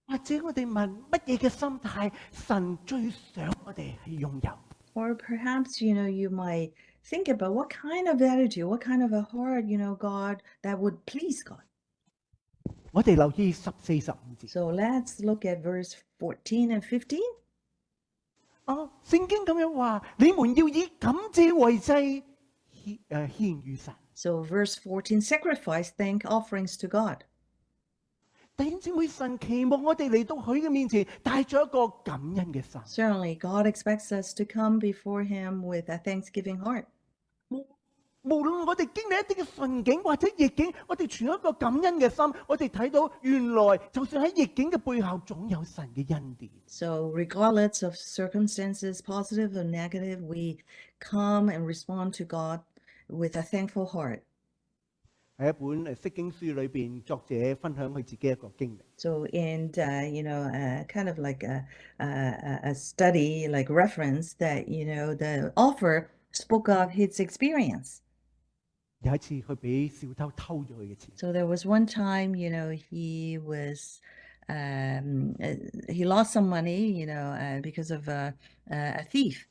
或者我哋問乜嘢嘅心態，神最想我哋係擁有？ Or perhaps, you might think about what kind of attitude, what kind of a heart, God, that would please God. 我哋留意14、15節。 So let's look at verse 14 and 15. 聖經咁樣話：你們要以感謝為祭獻與神。 So verse 14, sacrifice thank offerings to God. 弟兄姊妹，神期望我哋嚟到佢嘅面前，帶咗一個感恩嘅心。 Certainly, God expects us to come before him with a thanksgiving heart. 無論我哋經歷一啲嘅順境或者逆境，我哋存一個感恩嘅心，我哋睇到原來就算喺逆境嘅背後，總有神嘅恩典。 So regardless of circumstances, positive or negative, we come and respond to God with a thankful heart. 喺一本釋經書裏邊，作者分享佢自己一個經歷。 So in, kind of like a study, like reference that, the author spoke of his experience. 有一次佢俾小偷偷咗佢嘅錢， So there was one time, he lost some money, because of a thief.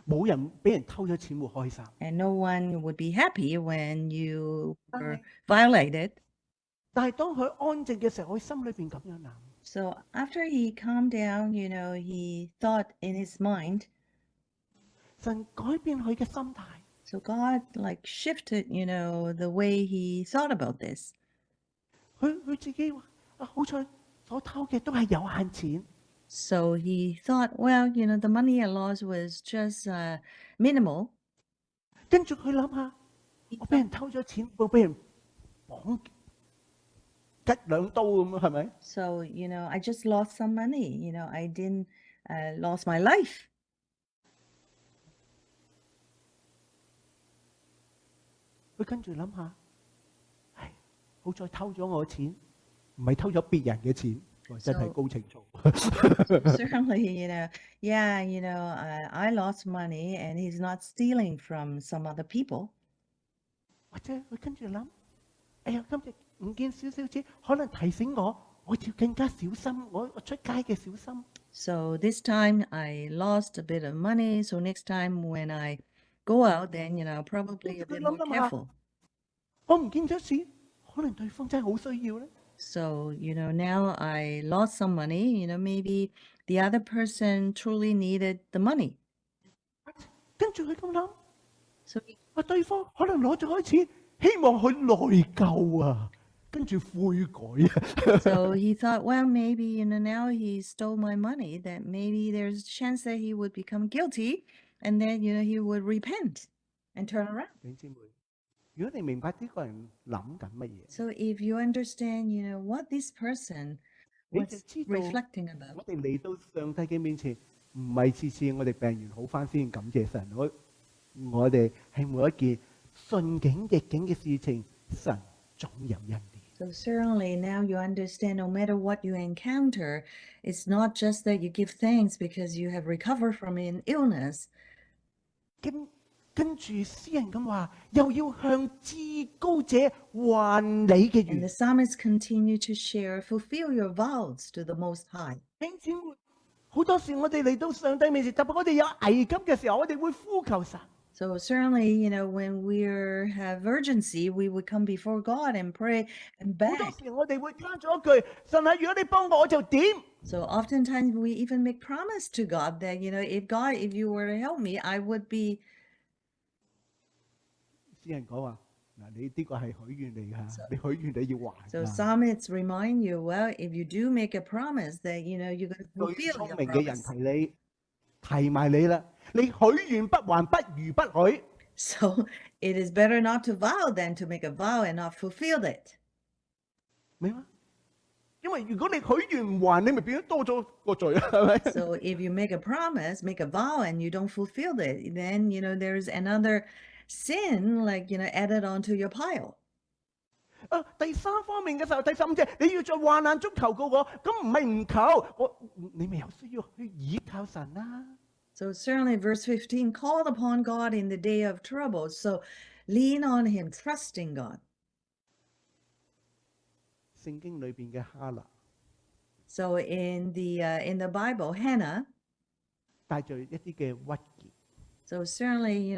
冇人俾人偷咗錢會開心。 And no one would be happy when you were violated. 但係當佢安靜嘅時候，佢心裏邊咁樣諗： So after he calmed down, he thought in his mind. 神改變佢嘅心態。 So God like shifted, the way he thought about this. 佢自己話：好彩所偷嘅都係有限錢。 So he thought, well, the money I lost was just minimal. 跟住佢諗下，我俾人偷咗錢，會俾人綁吉兩刀咁啊？係咪？ So, I just lost some money. I didn't lost my life. 佢跟住諗下，唉，好彩偷咗我錢，唔係偷咗別人嘅錢，哇真係高情操。 Certainly, I lost money and he's not stealing from some other people. 或者佢跟住諗，哎呀，今日唔見少少錢，可能提醒我要更加小心，我出街嘅小心。 So this time I lost a bit of money. So next time when I go out, then, probably a bit more careful. 我唔見咗錢，可能對方真係好需要咧。 So, now I lost some money, maybe the other person truly needed the money. 跟住佢咁諗， So, 對方可能攞咗佢錢，希望佢內疚啊，跟住悔改啊。 so he thought, well, maybe, now he stole my money, that maybe there's a chance that he would become guilty and then, he would repent and turn around. 弟兄姊妹，如果你明白呢個人諗緊乜嘢， So if you understand, what this person 你就 was 知道 reflecting about. 我哋嚟到上帝嘅面前，唔係次次我哋病完好翻先感謝神，我哋係每一件順境逆境嘅事情，神總有恩典。 So certainly now you understand no matter what you encounter, it's not just that you give thanks because you have recovered from an illness. 咁跟住詩人咁話，又要向至高者還你嘅 And the 願。 psalmist continued to share, fulfill your vows to the Most High. 弟兄姊妹，好多時我哋嚟到上帝面前，特別我哋有危急嘅時候，我哋會呼求神。 So certainly, when we have urgency, we would come before God and pray and 好多 beg. 時我哋會加咗一句：神啊，如果你幫我就點？ So oftentimes we even make promise to God that, if you were to help me, I would be. 詩人講話嗱，你呢個係許願嚟㗎，你許願你要還 So 㗎。 psalmists remind you, well, if you do make a promise that, you're going to 最 fulfill 聰 your 明嘅人 promise. 提埋你啦，你許願不還，不如不許。 So it is better not to vow than to make a vow and not fulfill it. 明嗎？因為如果你許願唔還，你咪變咗多咗個罪啦，係咪？ So if you make a promise, make a vow, and you don't fulfill it, then, there's another sin, added onto your pile. 第三方面嘅時候，第15節，你要在患難中求告我，咁唔係唔求，你咪有需要去倚靠神啦。 So certainly verse 15, called upon God in the day of trouble. So lean on him, trusting God. 聖經裏邊嘅哈拿 So in the Bible, Hannah, 帶著一啲嘅鬱結， so certainly,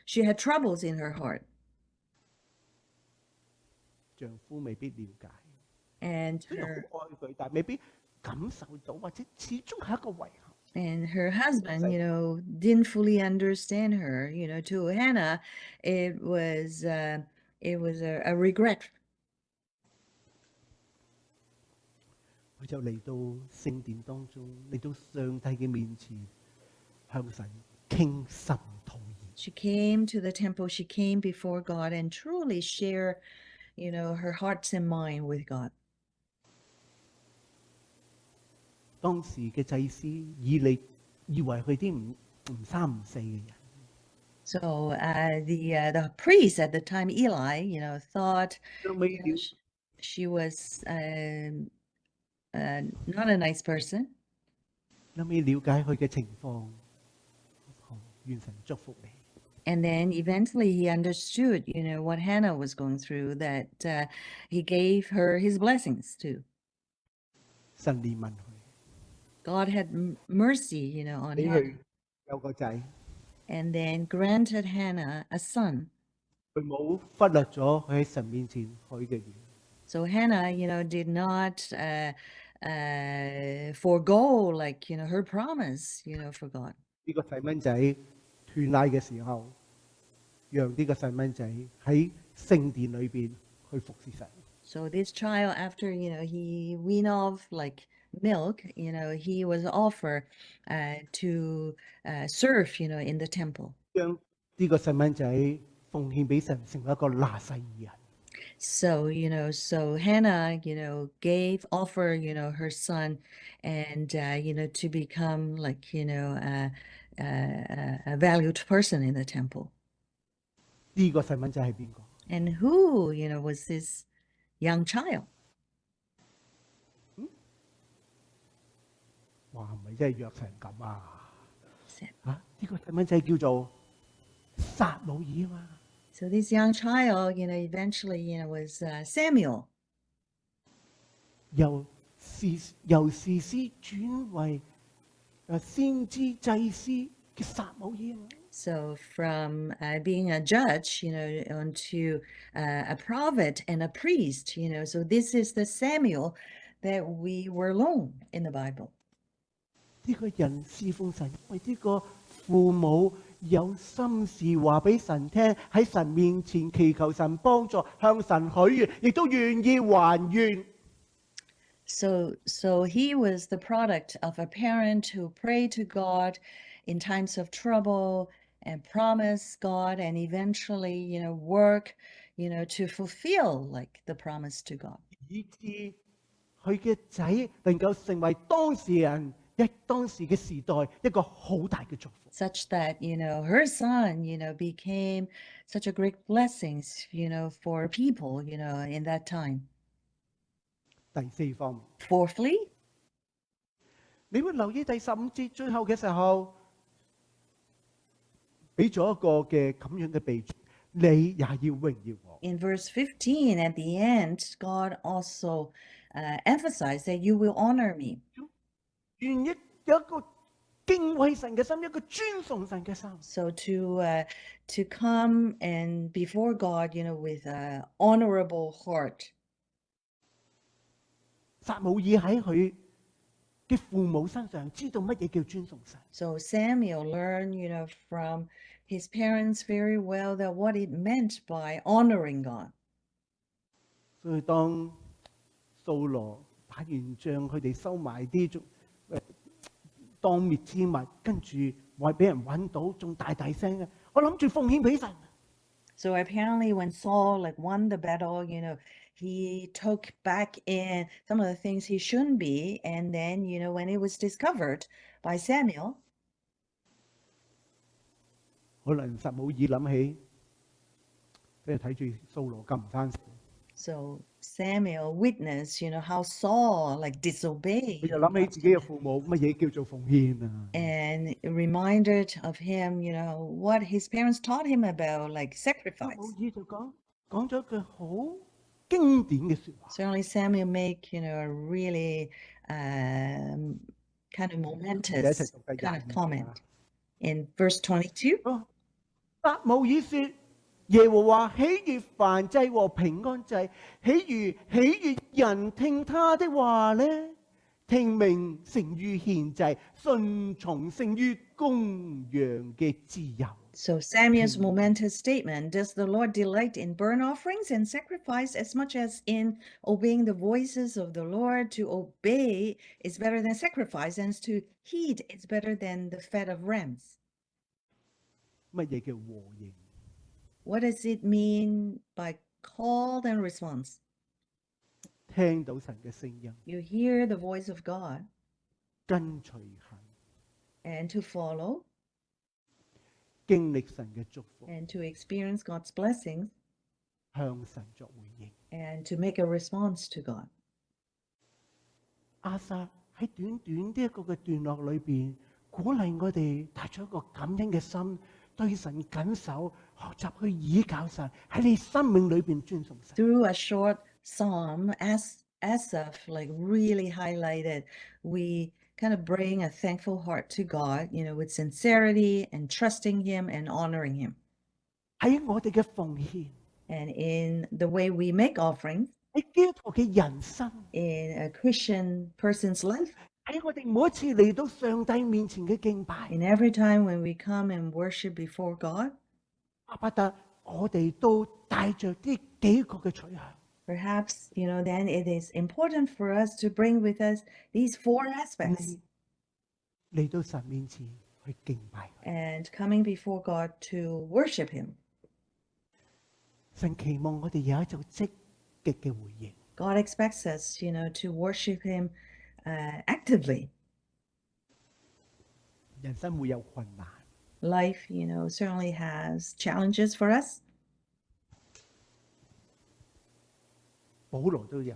she had troubles in her heart. 丈夫未必了解， And 雖然 her 好愛佢，但係未必感受到，或者始終係一個遺憾。 And her husband, didn't fully understand her. To Hannah, it was a regret. 佢就嚟到聖殿當中，嚟到上帝嘅面前，向神傾心吐意。 She came to the temple. She came before God and truly share, her hearts and mind with God. 當時嘅祭司以利以為佢啲唔三唔四嘅人， So the priest at the time, Eli, thought 後尾了 she was not a nice person. 後尾了解佢嘅情況，好，願神祝福你。 And then eventually he understood, what Hannah was going through, that he gave her his blessings too. 神憐憫佢， God had mercy, on 俾 Hannah, 佢有個仔， and then granted Hannah a son. 佢冇忽略咗佢喺神面前許嘅願。 So Hannah, did not forego, her promise, for God. 呢個細蚊仔斷奶嘅時候，讓呢個細蚊仔喺聖殿裏邊去服侍神。 So this child, after, he weaned off milk, he was offered to serve, in the temple. 將呢個細蚊仔奉獻俾神，成為一個拿細耳人。 So, so Hannah, offer, her son and, to become a valued person in the temple. 呢個細蚊仔係邊個？ And who, was this young child? 哇，唔係真係弱成咁啊！ Said- 呢個細蚊仔叫做撒母耳啊嘛。 So this young child, eventually, was Samuel. 由士師轉為先知祭司嘅撒母耳啊嘛。 So from being a judge, onto a prophet and a priest, so this is the Samuel that we were known in the Bible. 呢個人侍奉神，因為呢個父母有心事話俾神聽，喺神面前祈求神幫助，向神許願，亦都願意還願。 So he was the product of a parent who prayed to God in times of trouble and promised God and eventually, work, to fulfill the promise to God. 以致佢嘅仔能夠成為當時嘅時代一個好大嘅祝福。 Such that, her son, became such a great blessings, for people, in that time. 第四方面， Fourthly, 你會留意第15節最後嘅時候，俾咗一個嘅咁樣嘅備註，你也要榮耀我。 In verse 15, at the end, God also emphasized that you will honor me. 願意有一個敬畏神嘅心，一個尊崇神嘅心。 So to come and before God, with an honorable heart. 撒母耳喺佢嘅父母身上知道乜嘢叫尊崇神。 So Samuel learned, from his parents very well that what it meant by honoring God. 所以當掃羅打完仗，佢哋收埋啲當滅之物，跟住話俾人揾到，仲大聲嘅，我諗住奉獻俾神。 So apparently when Saul won the battle, he took back in some of the things he shouldn't be. And then, when it was discovered by Samuel, 可能撒母耳諗起，即係睇住掃羅咁唔生性， so Samuel witnessed, how Saul 佢 disobeyed 就諗起自己嘅父母，乜嘢叫做奉獻啊？ and reminded of him, what his parents taught him about, 撒 sacrifice. 母耳就講咗一句好經典嘅説話。 Certainly Samuel make, a really kind of 我哋一齊 momentous 讀第 kind of 22 comment. 啊。 In verse 22, 撒母耳說：耶和華喜悅燔祭和平安祭，喜悅人聽他的話呢？聽命勝於獻祭，順從勝於公羊嘅自由。 so Samuel's momentous statement, does the Lord delight in burnt offerings and sacrifice as much as in obeying the voices of the Lord? To obey is better than sacrifice, and to heed is better than the fat of rams. 乜嘢叫和應？ What does it mean by call and response? 聽到神嘅聲音， You hear the voice of God 跟隨行， and to follow 經歷神嘅祝福， and to experience God's blessings 向神作回應。 and to make a response to God. 亞薩喺短短呢一個嘅段落裏邊，鼓勵我哋帶出一個感恩嘅心，對神緊守，學習去倚靠神，喺你生命裏邊尊崇神。 Through a short psalm, Asaph really highlighted, we kind of bring a thankful heart to God, with sincerity and trusting Him and honoring Him. 喺我哋嘅奉獻， And in the way we make offerings 喺基督徒嘅人生， in a Christian person's life, 喺我哋每一次嚟到上帝面前嘅敬拜， in every time when we come and worship before God, 巴不得我哋都帶着呢幾個嘅取向。 perhaps, then it is important for us to bring with us these 4 aspects 嚟到神面前去敬拜佢。 and coming before God to worship Him. 神期望我哋有一種積極嘅回應。 God expects us, to worship Him actively. 人生會有困難， Life, certainly has challenges for us. 保羅都有。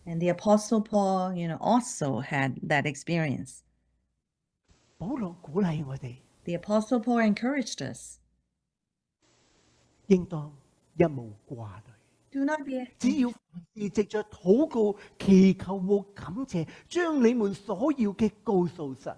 And the Apostle Paul, also had that experience. 保羅鼓勵我哋， The Apostle Paul encouraged us, 應當一無掛慮， do not be 只要凡事藉着禱告、祈求和感謝，將你們所要嘅告訴神。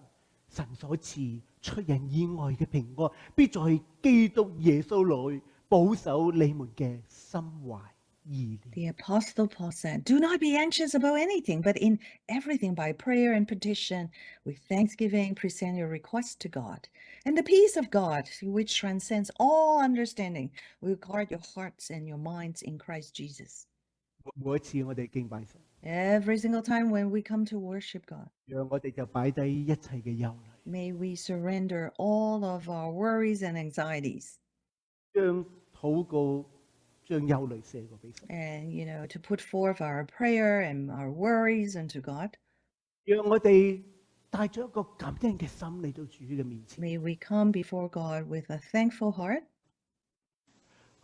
神所賜出人意外嘅平安，必在基督耶穌裏保守你們嘅心懷意念。 The Apostle Paul said, do not be anxious about anything, but in everything by prayer and petition, with thanksgiving, present your requests to God. And the peace of God, which transcends all understanding, will guard your hearts and your minds in Christ Jesus. 每一次我哋敬拜神， Every single time when we come to worship God, 讓我哋就擺低一切嘅憂慮， may we surrender all of our worries and anxieties 將禱告、將憂慮卸過俾神， and, to put forth our prayer and our worries unto God. 讓我哋帶咗一個感恩嘅心嚟到主嘅面前， May we come before God with a thankful heart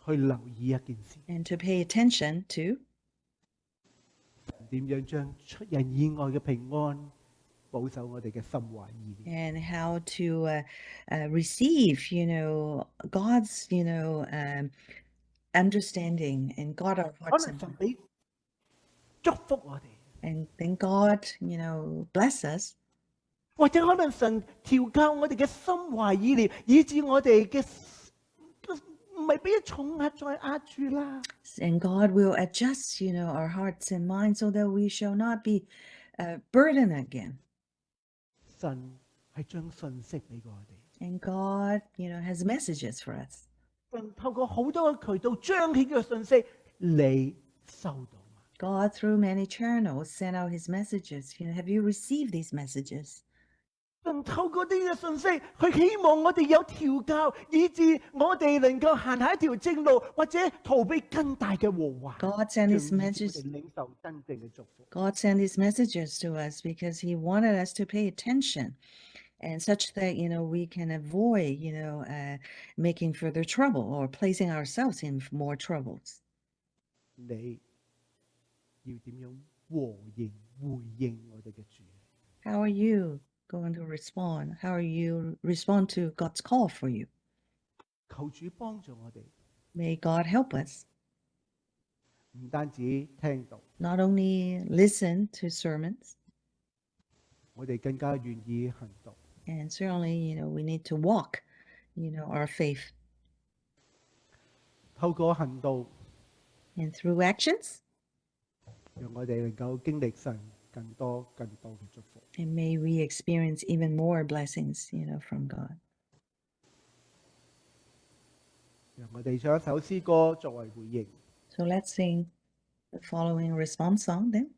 去留意一件事， and to pay attention to 點樣將出人意外嘅平安保守我哋嘅心懷意念。 and how to receive, God's, understanding and guard our 可 hearts 能 and 神 minds. 俾祝福我哋， And then God, bless us. 或者可能神調教我哋嘅心懷意念，以致我哋嘅唔係俾重壓再壓住啦。 And God will adjust, our hearts and minds so that we shall not be burdened again. 神係將信息俾過我哋， And God, has messages for us. 神透過好多嘅渠道彰顯嘅信息，你收到嗎？ God, through many channels, sent out his messages. Have you received these messages? 神透過呢個信息，佢希望我哋有調教，以致我哋能夠行下一條正路，或者逃避更大嘅禍患。 God sent his 讓以致 messages. 我哋領受真正嘅祝福。 God sent his messages to us because he wanted us to pay attention and such that, we can avoid, making further trouble or placing ourselves in more troubles. 你要點樣回應我哋嘅主？ How are you going to respond? How are you respond to God's call for you? 求主幫助我哋， May God help us. 唔單止聽到， Not only listen to sermons, 我哋更加願意行動。 and certainly, we need to walk, our faith. 透過行動， And through actions, 讓我哋能夠經歷神更多嘅祝福。 and may we experience even more blessings, from God. 讓我哋唱一首詩歌作為回應。 So let's sing the following response song then.